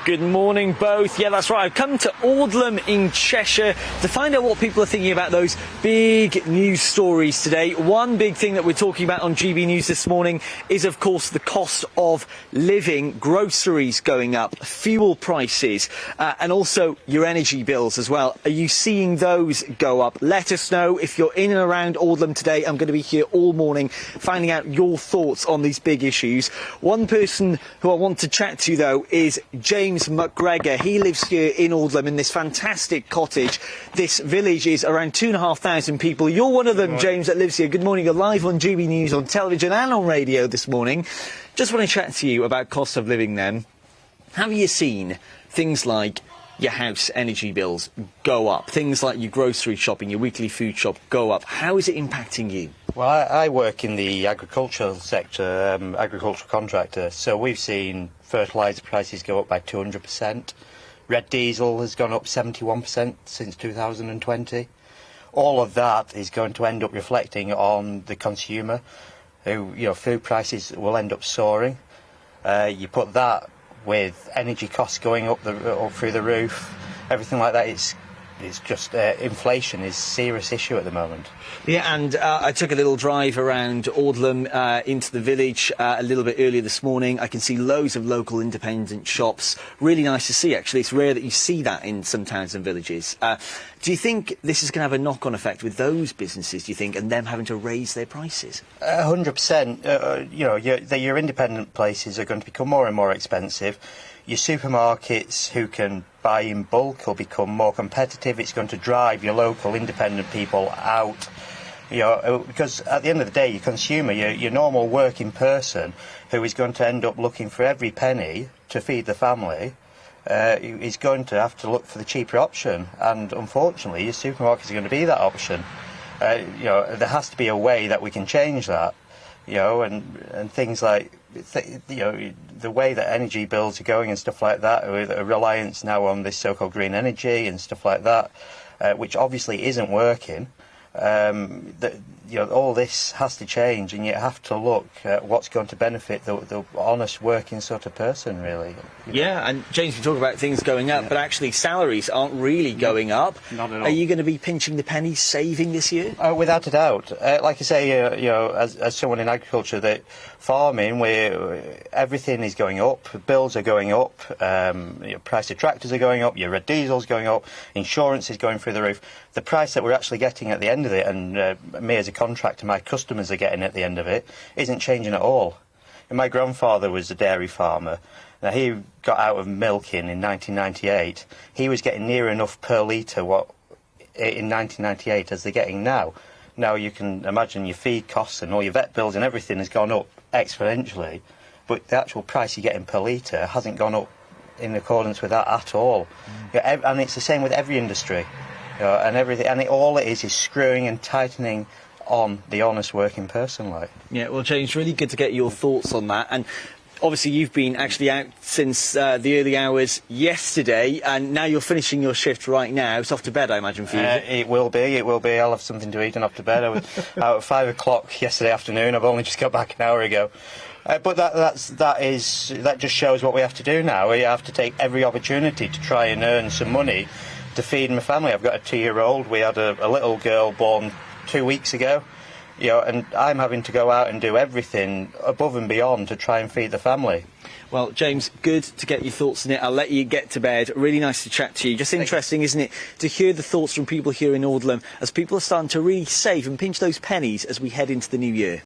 Good morning, both. Yeah, that's right. I've come to Aldlam in Cheshire to find out what people are thinking about those big news stories today. One big thing that we're talking about on GB News this morning is, of course, the cost of living, groceries going up, fuel prices, and also your energy bills as well. Are you seeing those go up? Let us know if you're in and around Aldlam today. I'm going to be here all morning finding out your thoughts on these big issues. One person who I want to chat to, though, is James McGregor. He lives here in Aldlam in this fantastic cottage. This village is around 2,500 people. You're one of them, James, that lives here. Good morning. You're live on GB News on television and on radio this morning. Just want to chat to you about cost of living then. Have you seen things like your house energy bills go up? Things like your grocery shopping, your weekly food shop go up. How is it impacting you? Well, I work in the agricultural sector, agricultural contractor, so we've seen fertiliser prices go up by 200%. Red diesel has gone up 71% since 2020. All of that is going to end up reflecting on the consumer, who, food prices will end up soaring. You put that with energy costs going up through the roof, everything like that, it's just inflation is a serious issue at the moment. Yeah, and I took a little drive around Aldlam into the village a little bit earlier this morning. I can see loads of local independent shops. Really nice to see, actually. It's rare that you see that in some towns and villages. Do you think this is going to have a knock-on effect with those businesses, do you think, and them having to raise their prices? 100%. Your independent places are going to become more and more expensive. Your supermarkets who can buy in bulk will become more competitive. It's going to drive your local independent people out. Because at the end of the day, your consumer, your normal working person who is going to end up looking for every penny to feed the family, is going to have to look for the cheaper option. And unfortunately, your supermarkets are going to be that option. There has to be a way that we can change that. And things like, the way that energy bills are going and stuff like that, with a reliance now on this so-called green energy and stuff like that, which obviously isn't working. All this has to change, and you have to look at what's going to benefit the honest working sort of person, really. Yeah, and James, we talk about things going up, but actually salaries aren't really going up. Not at all. Are you going to be pinching the pennies, saving this year? Without a doubt. Like I say, as someone in agriculture, that farming, where everything is going up, bills are going up, price of tractors are going up, your red diesel's going up, insurance is going through the roof. The price that we're actually getting at the end of it, and me as a contractor, my customers are getting at the end of it, isn't changing at all. And my grandfather was a dairy farmer. Now, he got out of milking in 1998. He was getting near enough per litre in 1998 as they're getting now. Now you can imagine your feed costs and all your vet bills and everything has gone up exponentially, but the actual price you're getting per litre hasn't gone up in accordance with that at all. And it's the same with every industry. And everything, and all it is screwing and tightening on the honest working person, like. Yeah, well, James, really good to get your thoughts on that. And obviously, you've been actually out since the early hours yesterday, and now you're finishing your shift right now. It's off to bed, I imagine, for you. It will be. I'll have something to eat and off to bed. I was out at 5 o'clock yesterday afternoon. I've only just got back an hour ago. But that just shows what we have to do now. We have to take every opportunity to try and earn some money to feed my family. I've got a 2-year-old. We had a little girl born 2 weeks ago, and I'm having to go out and do everything above and beyond to try and feed the family. Well, James, good to get your thoughts on it. I'll let you get to bed. Really nice to chat to you. Just interesting, isn't it, to hear the thoughts from people here in Aldlam as people are starting to really save and pinch those pennies as we head into the new year.